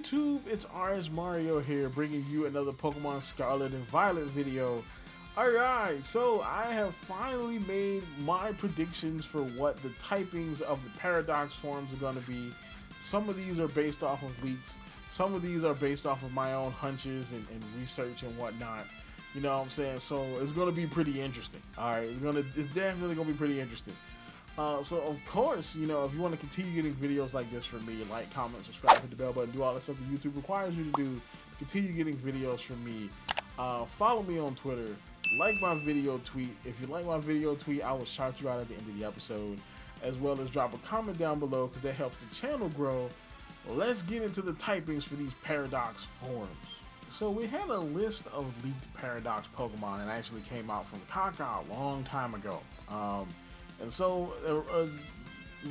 YouTube? It's RSMario here, bringing you another Pokemon Scarlet and Violet video. Alright, so I have finally made my predictions for what the typings of the Paradox forms are going to be. Some of these are based off of leaks. Some of these are based off of my own hunches and research and whatnot. You know what I'm saying? So it's going to be pretty interesting. Alright, it's definitely going to be pretty interesting. So of course, you know, if you want to continue getting videos like this from me, like, comment, subscribe, hit the bell button, do all the stuff that YouTube requires you to do, continue getting videos from me. Follow me on Twitter, like my video tweet. If you like my video tweet, I will shout you out at the end of the episode, as well as drop a comment down below because that helps the channel grow. Let's get into the typings for these Paradox forms. So we had a list of leaked Paradox Pokemon and actually came out from Kaka a long time ago. And so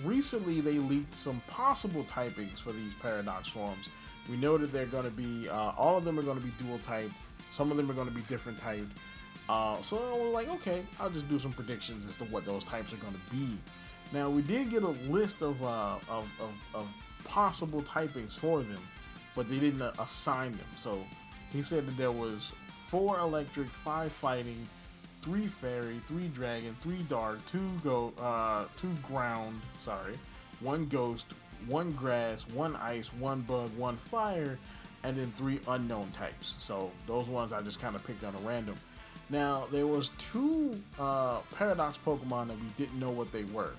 recently they leaked some possible typings for these Paradox forms. We know that they're going to be, all of them are going to be dual type. Some of them are going to be different typed. So I was like, okay, I'll just do some predictions as to what those types are going to be. Now we did get a list of possible typings for them, but they didn't assign them. So he said that there was 4 electric, 5 fighting, 3 fairy, 3 dragon, 3 dark, 2 ground, 1 ghost, 1 grass, 1 ice, 1 bug, 1 fire, and then 3 unknown types. So those ones I just kind of picked on a random. Now there was 2 Paradox Pokemon that we didn't know what they were,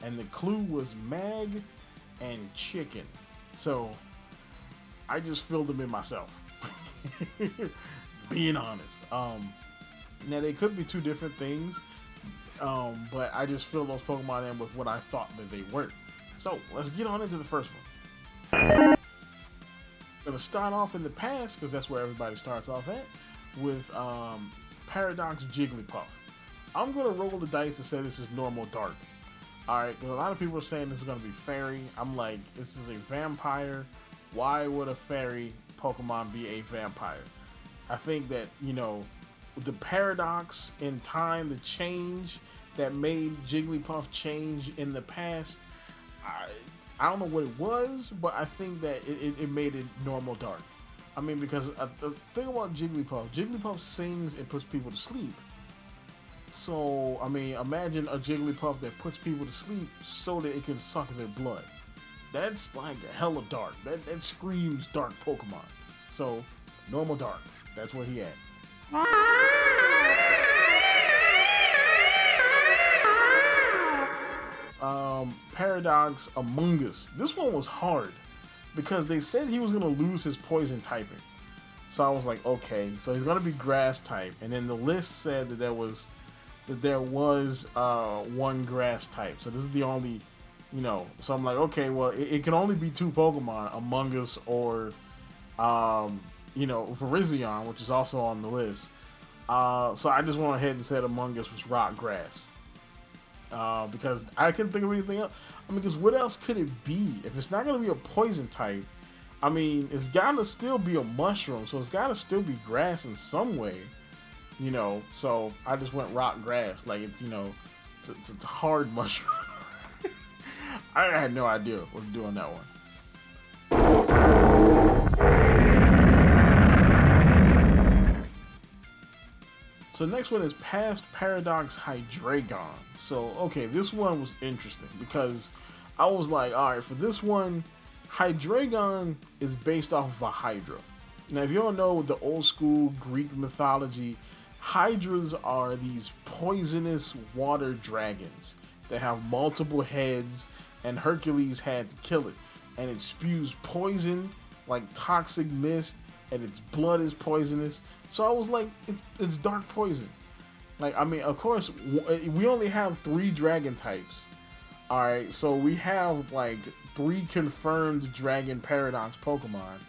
and the clue was mag and chicken. So I just filled them in myself. Being honest. Now they could be 2 different things, but I just filled those Pokemon in with what I thought that they were. So let's get on into the first one. I'm gonna start off in the past because that's where everybody starts off at, with Paradox Jigglypuff. I'm gonna roll the dice and say this is normal dark. Alright, a lot of people are saying this is gonna be fairy. I'm like, this is a vampire. Why would a fairy Pokemon be a vampire? I think that, you know, the paradox in time, the change that made Jigglypuff change in the past, I don't know what it was, but I think that it made it normal dark. I mean, because the thing about Jigglypuff sings and puts people to sleep. So, I mean, imagine a Jigglypuff that puts people to sleep so that it can suck their blood. That's like hella dark. That screams dark Pokemon. So, normal dark. That's where he at. Paradox Amoonguss. This one was hard because they said he was going to lose his poison typing. So I was like, okay, so he's going to be grass type. And then the list said that there was 1 grass type. So this is the only, you know, so I'm like, okay, well, it can only be 2 Pokemon, Amoonguss or, you know, Virizion, which is also on the list. So I just went ahead and said Amoonguss was rock grass. Because I couldn't think of anything else. I mean, because what else could it be? If it's not going to be a poison type, I mean, it's got to still be a mushroom. So it's got to still be grass in some way. You know, so I just went rock grass. Like, it's, you know, it's a hard mushroom. I had no idea what to do on that one. So the next one is Past Paradox Hydreigon. So, okay, this one was interesting because I was like, alright, for this one, Hydreigon is based off of a Hydra. Now, if you don't know the old school Greek mythology, Hydras are these poisonous water dragons that have multiple heads, and Hercules had to kill it. And it spews poison, like toxic mist, and its blood is poisonous. So I was like, it's dark poison. Like, I mean, of course, we only have 3 dragon types. Alright, so we have like 3 confirmed dragon paradox Pokemon.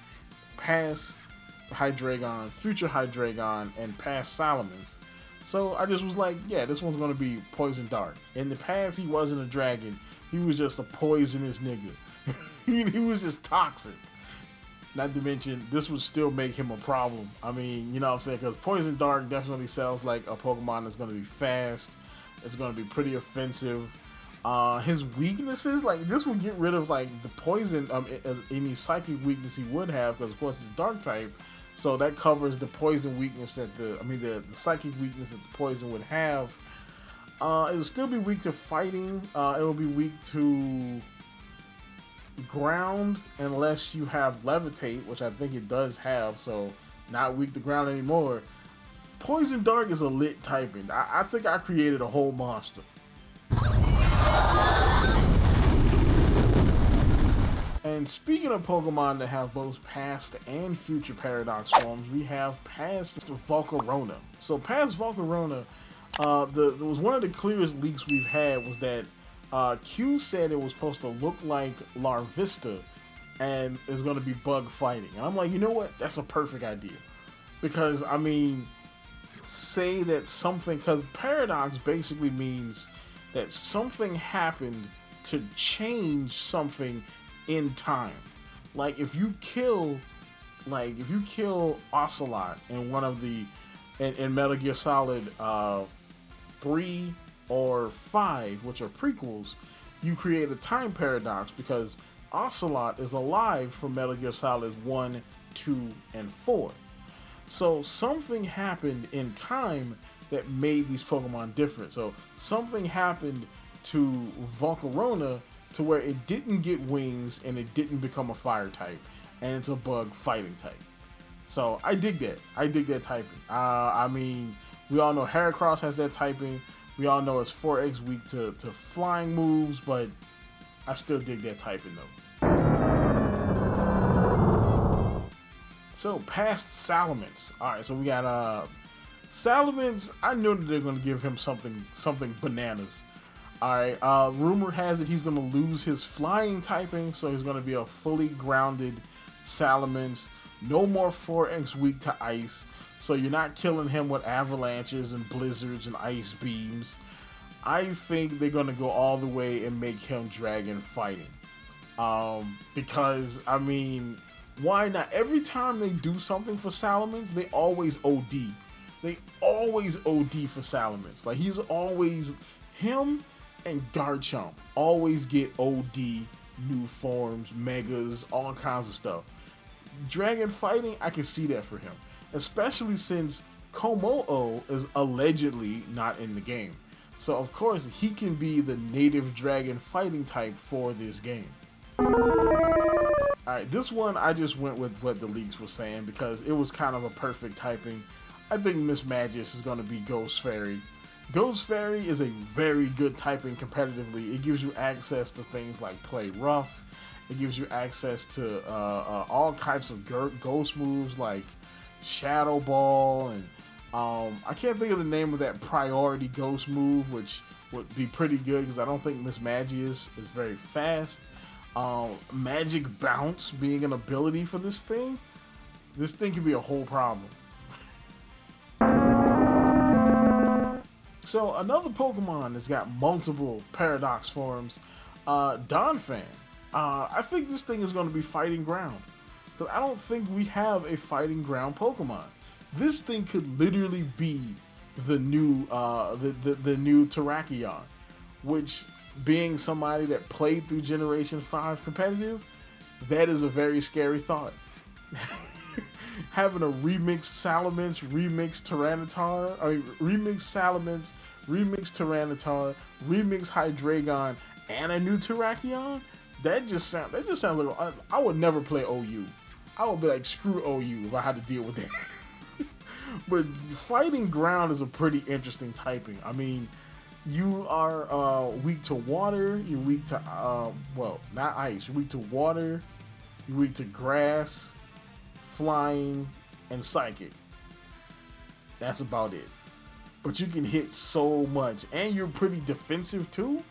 Past Hydreigon, future Hydreigon, and past Salamence. So I just was like, yeah, this one's going to be poison dark. In the past, he wasn't a dragon. He was just a poisonous nigga. He was just toxic. Not to mention, this would still make him a problem. I mean, you know what I'm saying? Because Poison Dark definitely sounds like a Pokemon that's going to be fast. It's going to be pretty offensive. His weaknesses, like this would get rid of like the poison, any psychic weakness he would have, because of course he's dark type, so that covers the poison weakness that the psychic weakness that the poison would have. It will still be weak to fighting. It will be weak to ground unless you have levitate, which I think it does have, so not weak to ground anymore. Poison dark is a lit typing. I think I created a whole monster. And speaking of Pokemon that have both past and future Paradox forms, we have Past Volcarona. So Past Volcarona, was one of the clearest leaks we've had was that Q said it was supposed to look like Larvista and is going to be bug fighting. And I'm like, you know what? That's a perfect idea. Because, I mean, say that something, because Paradox basically means that something happened to change something in time. Like if you kill Ocelot in one of the in Metal Gear Solid 3 or 5, which are prequels, you create a time paradox because Ocelot is alive from Metal Gear Solid 1, 2, and 4. So something happened in time that made these Pokemon different. So something happened to Volcarona to where it didn't get wings and it didn't become a fire type, and it's a bug fighting type. So I dig that. I dig that typing. I mean, we all know Heracross has that typing. We all know it's 4X weak to flying moves, but I still dig that typing though. So past Salamence. Alright, so we got Salamence. I know that they're gonna give him something bananas. Alright, rumor has it he's gonna lose his flying typing, so he's gonna be a fully grounded Salamence. No more 4X weak to ice, so you're not killing him with avalanches and blizzards and ice beams. I think they're gonna go all the way and make him dragon fighting. Because, I mean, why not? Every time they do something for Salamence, they always OD. They always OD for Salamence. Like, he's always, him and Garchomp always get OD, new forms, megas, all kinds of stuff. Dragon fighting, I can see that for him. Especially since Komo-o is allegedly not in the game. So of course he can be the native dragon fighting type for this game. Alright, this one I just went with what the leaks were saying because it was kind of a perfect typing. I think Misdreavus is going to be Ghost Fairy. Ghost Fairy is a very good typing competitively. It gives you access to things like Play Rough. It gives you access to all types of ghost moves like Shadow Ball, and I can't think of the name of that priority ghost move, which would be pretty good because I don't think Misdreavus is very fast. Magic Bounce being an ability for this thing could be a whole problem. So another Pokemon that's got multiple Paradox forms, Donphan. I think this thing is going to be fighting ground. Because I don't think we have a fighting ground Pokemon. This thing could literally be the new the new Terrakion, which, being somebody that played through Generation 5 competitive, that is a very scary thought. Having a remixed Salamence, remixed Tyranitar, remixed Salamence, remixed Tyranitar, remixed Hydreigon, and a new Terrakion. That just sounds like I would never play OU. I would be like, screw OU if I had to deal with that. But fighting ground is a pretty interesting typing. I mean, you are weak to water. You're weak to well, not ice. You're weak to water. You're weak to grass, flying, and psychic. That's about it. But you can hit so much, and you're pretty defensive too.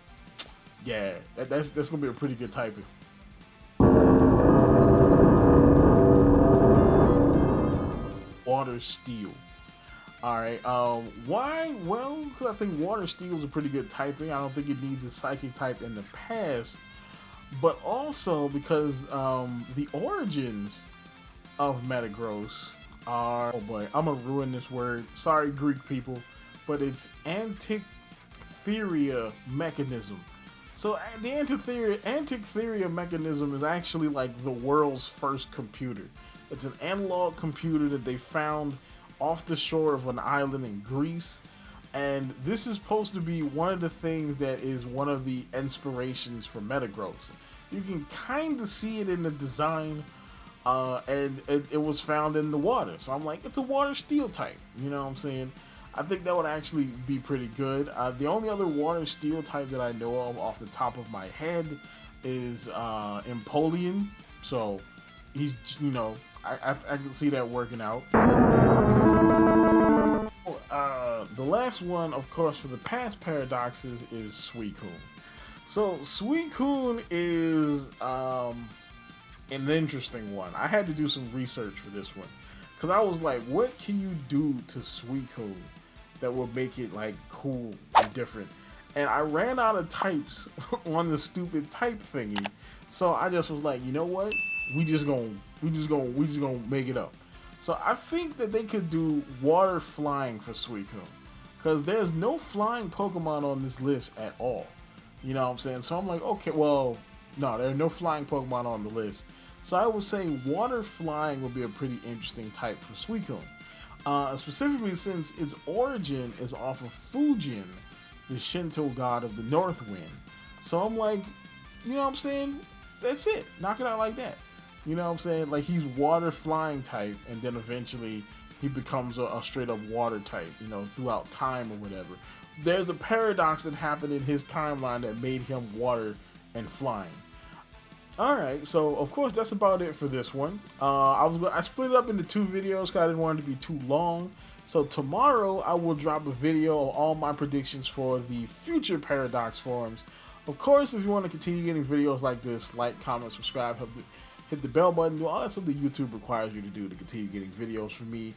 Yeah, that's gonna be a pretty good typing. Water Steel. Alright, why? Well, because I think Water Steel is a pretty good typing. I don't think it needs a psychic type in the past. But also because the origins of Metagross are, oh boy, I'm gonna ruin this word. Sorry, Greek people, but it's Antikythera mechanism. So the Antikythera mechanism is actually like the world's first computer. It's an analog computer that they found off the shore of an island in Greece. And this is supposed to be one of the things that is one of the inspirations for Metagross. You can kind of see it in the design, and it was found in the water. So I'm like, it's a water steel type. You know what I'm saying? I think that would actually be pretty good. The only other water steel type that I know of off the top of my head is Empoleon. So he's, you know, I can see that working out. The last one, of course, for the past paradoxes is Suicune. So Suicune is an interesting one. I had to do some research for this one because I was like, what can you do to Suicune that will make it like cool and different? And I ran out of types on the stupid type thingy, so I just was like, you know what? We just gonna make it up. So I think that they could do water flying for Suicune, because there's no flying Pokemon on this list at all. You know what I'm saying? So I'm like, okay, well, no, there are no flying Pokemon on the list. So I would say water flying would be a pretty interesting type for Suicune. Specifically since its origin is off of Fujin, the Shinto god of the North Wind. So I'm like, you know what I'm saying? That's it. Knock it out like that. You know what I'm saying? Like, he's water flying type, and then eventually he becomes a straight up water type, you know, throughout time or whatever. There's a paradox that happened in his timeline that made him water and flying. Alright, so of course that's about it for this one. I split it up into 2 videos because I didn't want it to be too long. So tomorrow I will drop a video of all my predictions for the future Paradox forums. Of course, if you want to continue getting videos like this, like, comment, subscribe, hit the bell button, do all that stuff that YouTube requires you to do to continue getting videos from me.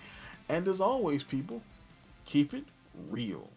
And as always, people, keep it real.